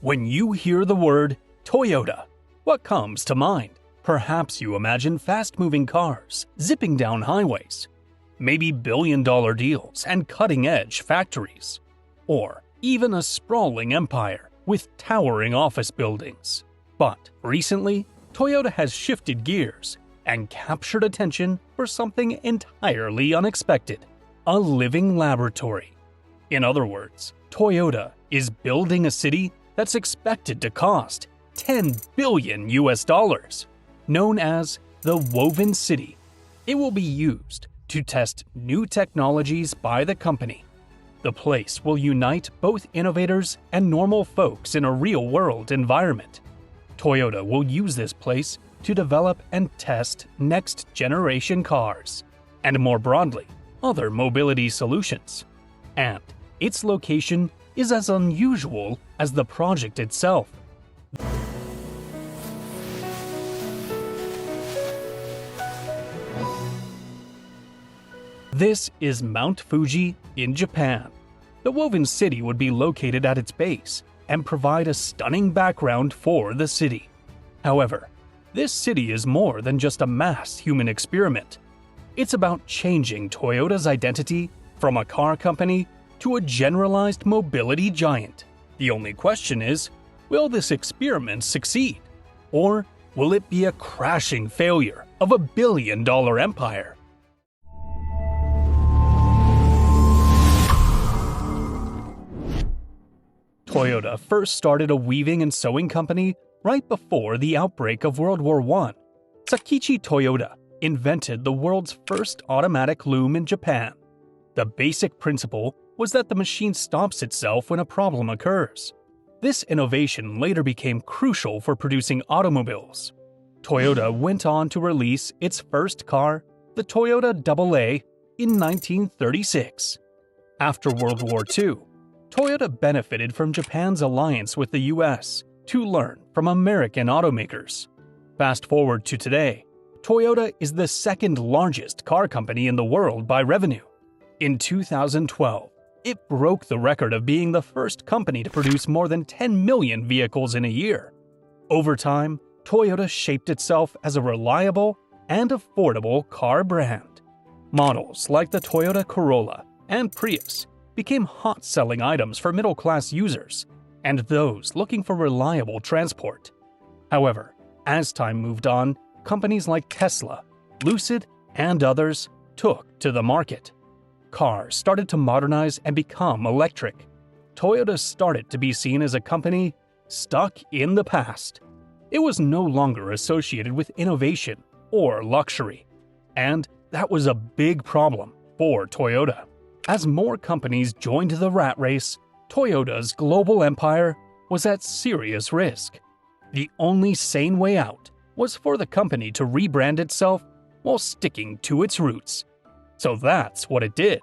When you hear the word Toyota, what comes to mind? Perhaps you imagine fast-moving cars zipping down highways, maybe billion-dollar deals and cutting-edge factories, or even a sprawling empire with towering office buildings. But recently, Toyota has shifted gears and captured attention for something entirely unexpected: a living laboratory. In other words, Toyota is building a city that's expected to cost $10 billion, known as the Woven City. It will be used to test new technologies by the company. The place will unite both innovators and normal folks in a real-world environment. Toyota will use this place to develop and test next-generation cars, and more broadly, other mobility solutions. And its location is as unusual as the project itself. This is Mount Fuji in Japan. The Woven City would be located at its base and provide a stunning background for the city. However, this city is more than just a mass human experiment. It's about changing Toyota's identity from a car company to a generalized mobility giant. The only question is, will this experiment succeed? Or will it be a crashing failure of a billion-dollar empire? Toyota first started a weaving and sewing company right before the outbreak of World War I. Sakichi Toyoda invented the world's first automatic loom in Japan. The basic principle was that the machine stops itself when a problem occurs. This innovation later became crucial for producing automobiles. Toyota went on to release its first car, the Toyota AA, in 1936. After World War II, Toyota benefited from Japan's alliance with the US to learn from American automakers. Fast forward to today, Toyota is the second largest car company in the world by revenue. In 2012, it broke the record of being the first company to produce more than 10 million vehicles in a year. Over time, Toyota shaped itself as a reliable and affordable car brand. Models like the Toyota Corolla and Prius became hot-selling items for middle-class users and those looking for reliable transport. However, as time moved on, companies like Tesla, Lucid, and others took to the market. Cars started to modernize and become electric. Toyota started to be seen as a company stuck in the past. It was no longer associated with innovation or luxury, and that was a big problem for Toyota. As more companies joined the rat race, Toyota's global empire was at serious risk. The only sane way out was for the company to rebrand itself while sticking to its roots. So that's what it did.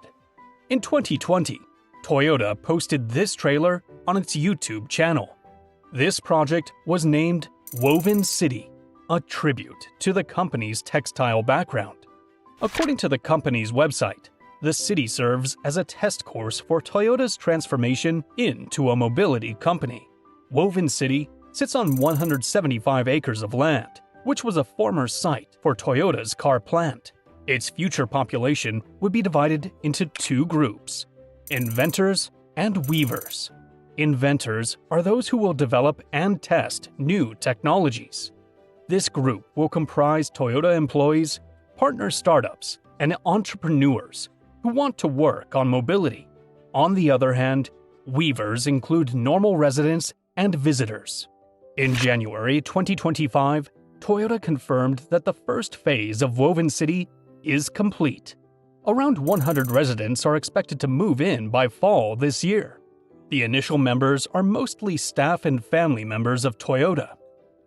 In 2020, Toyota posted this trailer on its YouTube channel. This project was named Woven City, a tribute to the company's textile background. According to the company's website, the city serves as a test course for Toyota's transformation into a mobility company. Woven City sits on 175 acres of land, which was a former site for Toyota's car plant. Its future population would be divided into two groups: inventors and weavers. Inventors are those who will develop and test new technologies. This group will comprise Toyota employees, partner startups, and entrepreneurs who want to work on mobility. On the other hand, weavers include normal residents and visitors. In January 2025, Toyota confirmed that the first phase of Woven City is complete. Around 100 residents are expected to move in by fall this year. The initial members are mostly staff and family members of Toyota.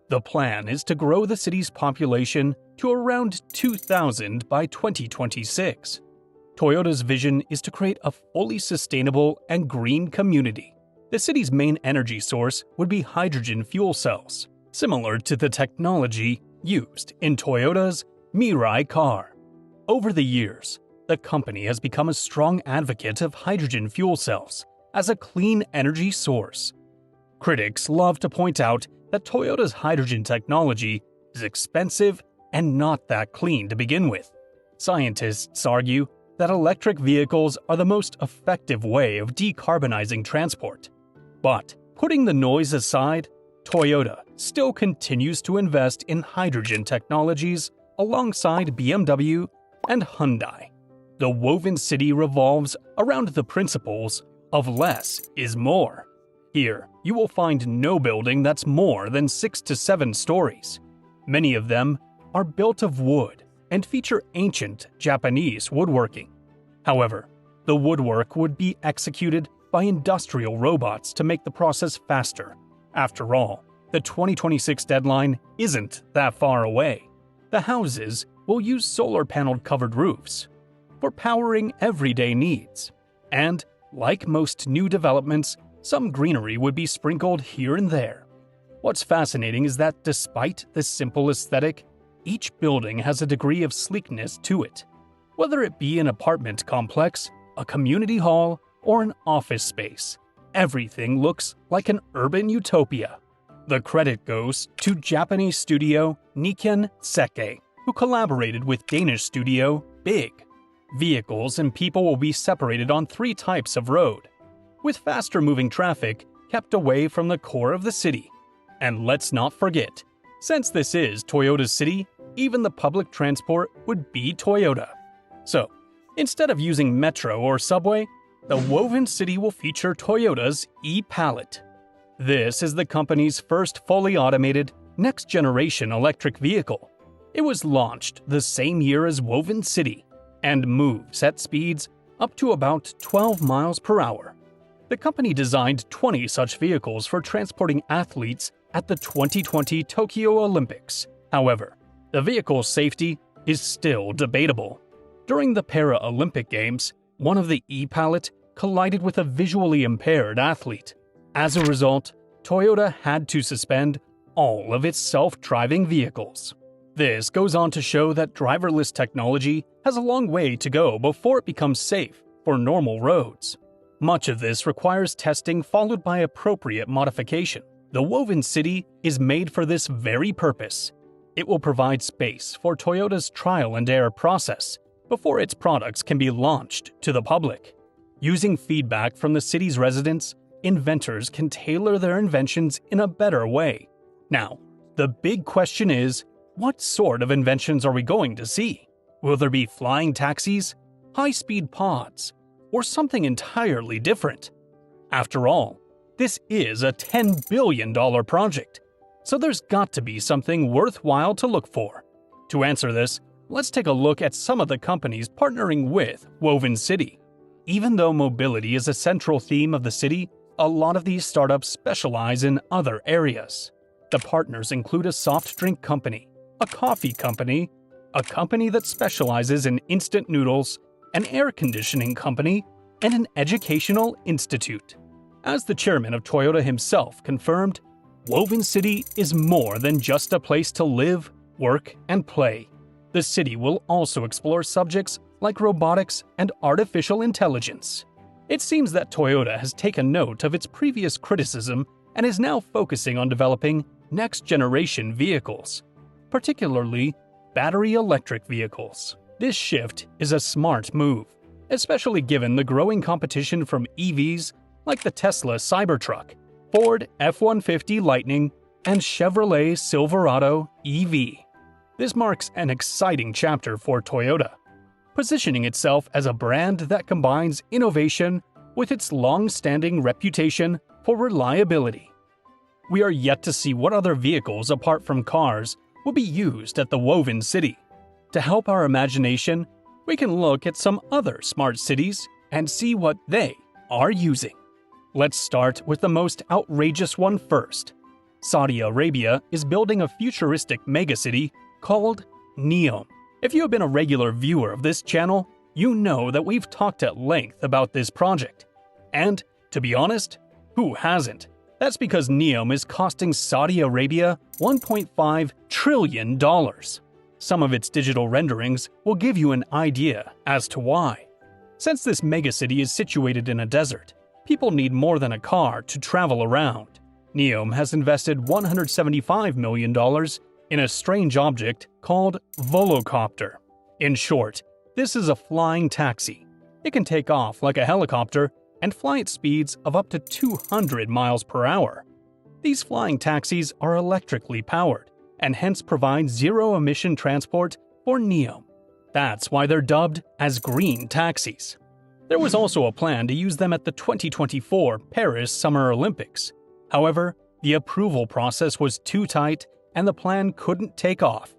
The plan is to grow the city's population to around 2,000 by 2026. Toyota's vision is to create a fully sustainable and green community. The city's main energy source would be hydrogen fuel cells, similar to the technology used in Toyota's Mirai car. Over the years, the company has become a strong advocate of hydrogen fuel cells as a clean energy source. Critics love to point out that Toyota's hydrogen technology is expensive and not that clean to begin with. Scientists argue that electric vehicles are the most effective way of decarbonizing transport. But putting the noise aside, Toyota still continues to invest in hydrogen technologies alongside BMW and Hyundai. The woven city revolves around the principles of less is more. Here, you will find no building that's more than 6 to 7 stories. Many of them are built of wood and feature ancient Japanese woodworking. However, the woodwork would be executed by industrial robots to make the process faster. After all, the 2026 deadline isn't that far away. The houses will use solar panel covered roofs for powering everyday needs. And, like most new developments, some greenery would be sprinkled here and there. What's fascinating is that despite this simple aesthetic, each building has a degree of sleekness to it. Whether it be an apartment complex, a community hall, or an office space, everything looks like an urban utopia. The credit goes to Japanese studio Nikken Sekkei, who collaborated with Danish studio Big. Vehicles and people will be separated on 3 types of road, with faster-moving traffic kept away from the core of the city. And let's not forget, since this is Toyota's city, even the public transport would be Toyota. So, instead of using metro or subway, the woven city will feature Toyota's e-Pallet. This is the company's first fully automated, next-generation electric vehicle. It was launched the same year as Woven City and moves at speeds up to about 12 miles per hour. The company designed 20 such vehicles for transporting athletes at the 2020 Tokyo Olympics. However, the vehicle's safety is still debatable. During the Para-Olympic Games, one of the e-Pallet collided with a visually impaired athlete. As a result, Toyota had to suspend all of its self-driving vehicles. This goes on to show that driverless technology has a long way to go before it becomes safe for normal roads. Much of this requires testing followed by appropriate modification. The Woven City is made for this very purpose. It will provide space for Toyota's trial and error process before its products can be launched to the public. Using feedback from the city's residents, inventors can tailor their inventions in a better way. Now, the big question is, what sort of inventions are we going to see? Will there be flying taxis, high-speed pods, or something entirely different? After all, this is a $10 billion project, so there's got to be something worthwhile to look for. To answer this, let's take a look at some of the companies partnering with Woven City. Even though mobility is a central theme of the city, a lot of these startups specialize in other areas. The partners include a soft drink company, a coffee company, a company that specializes in instant noodles, an air conditioning company, and an educational institute. As the chairman of Toyota himself confirmed, Woven City is more than just a place to live, work, and play. The city will also explore subjects like robotics and artificial intelligence. It seems that Toyota has taken note of its previous criticism and is now focusing on developing next-generation vehicles, particularly battery electric vehicles. This shift is a smart move, especially given the growing competition from EVs like the Tesla Cybertruck, Ford F-150 Lightning, and Chevrolet Silverado EV. This marks an exciting chapter for Toyota, positioning itself as a brand that combines innovation with its long-standing reputation for reliability. We are yet to see what other vehicles apart from cars will be used at the Woven City. To help our imagination, we can look at some other smart cities and see what they are using. Let's start with the most outrageous one first. Saudi Arabia is building a futuristic megacity called NEOM. If you have been a regular viewer of this channel, you know that we've talked at length about this project. And, to be honest, who hasn't? That's because NEOM is costing Saudi Arabia $1.5 trillion. Some of its digital renderings will give you an idea as to why. Since this megacity is situated in a desert, people need more than a car to travel around. NEOM has invested $175 million in a strange object called Volocopter. In short, this is a flying taxi. It can take off like a helicopter and fly at speeds of up to 200 miles per hour. These flying taxis are electrically powered and hence provide zero-emission transport for NEOM. That's why they're dubbed as green taxis. There was also a plan to use them at the 2024 Paris Summer Olympics. However, the approval process was too tight and the plan couldn't take off,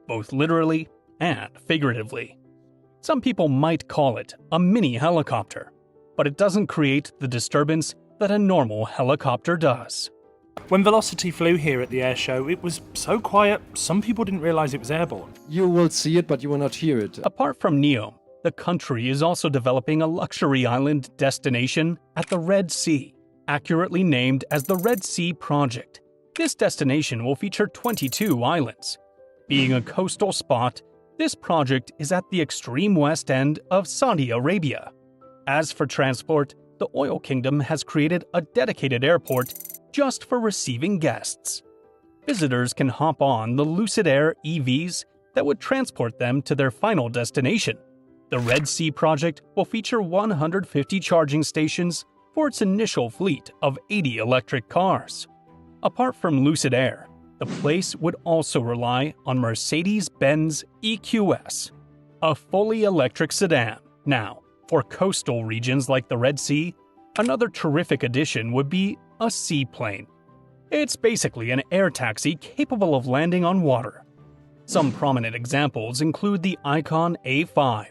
both literally and figuratively. Some people might call it a mini helicopter, but it doesn't create the disturbance that a normal helicopter does. When Velocity flew here at the air show, it was so quiet, some people didn't realize it was airborne. You will see it, but you will not hear it. Apart from NEOM, the country is also developing a luxury island destination at the Red Sea, accurately named as the Red Sea Project. This destination will feature 22 islands. Being a coastal spot, this project is at the extreme west end of Saudi Arabia. As for transport, the Oil Kingdom has created a dedicated airport just for receiving guests. Visitors can hop on the Lucid Air EVs that would transport them to their final destination. The Red Sea Project will feature 150 charging stations for its initial fleet of 80 electric cars. Apart from Lucid Air, the place would also rely on Mercedes-Benz EQS, a fully electric sedan. Now, for coastal regions like the Red Sea, another terrific addition would be a seaplane. It's basically an air taxi capable of landing on water. Some prominent examples include the Icon A5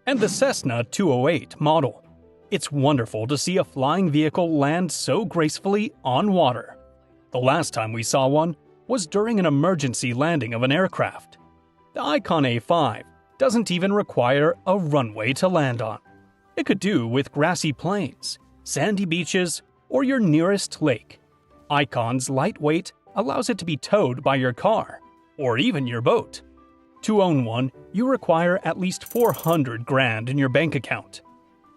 and the Cessna 208 model. It's wonderful to see a flying vehicle land so gracefully on water. The last time we saw one was during an emergency landing of an aircraft. The Icon A5 doesn't even require a runway to land on. It could do with grassy plains, sandy beaches, or your nearest lake. Icon's lightweight allows it to be towed by your car, or even your boat. To own one, you require at least 400 grand in your bank account.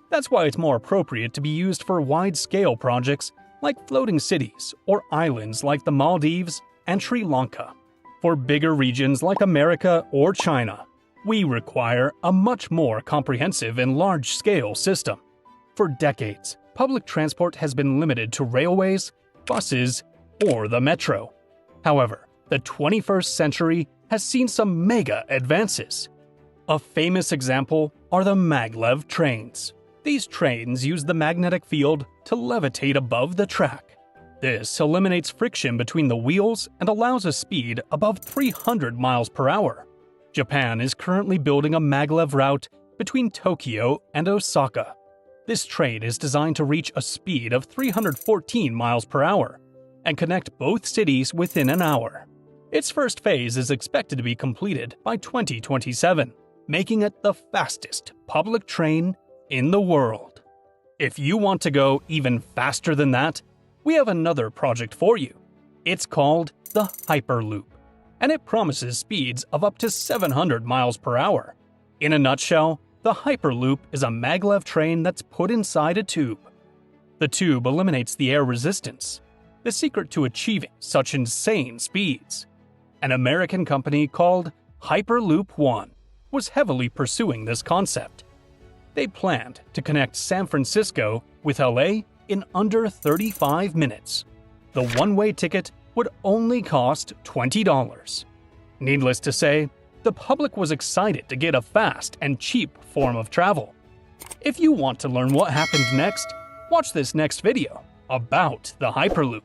That's why it's more appropriate to be used for wide-scale projects like floating cities or islands like the Maldives and Sri Lanka. For bigger regions like America or China, we require a much more comprehensive and large-scale system. For decades, public transport has been limited to railways, buses, or the metro. However, the 21st century has seen some mega advances. A famous example are the maglev trains. These trains use the magnetic field to levitate above the track. This eliminates friction between the wheels and allows a speed above 300 miles per hour. Japan is currently building a maglev route between Tokyo and Osaka. This train is designed to reach a speed of 314 miles per hour and connect both cities within an hour. Its first phase is expected to be completed by 2027, making it the fastest public train in the world. If you want to go even faster than that, we have another project for you. It's called the Hyperloop, and it promises speeds of up to 700 miles per hour. In a nutshell, the Hyperloop is a maglev train that's put inside a tube. The tube eliminates the air resistance, the secret to achieving such insane speeds. An American company called Hyperloop One was heavily pursuing this concept. They planned to connect San Francisco with LA in under 35 minutes. The one-way ticket would only cost $20. Needless to say, the public was excited to get a fast and cheap form of travel. If you want to learn what happened next, watch this next video about the Hyperloop.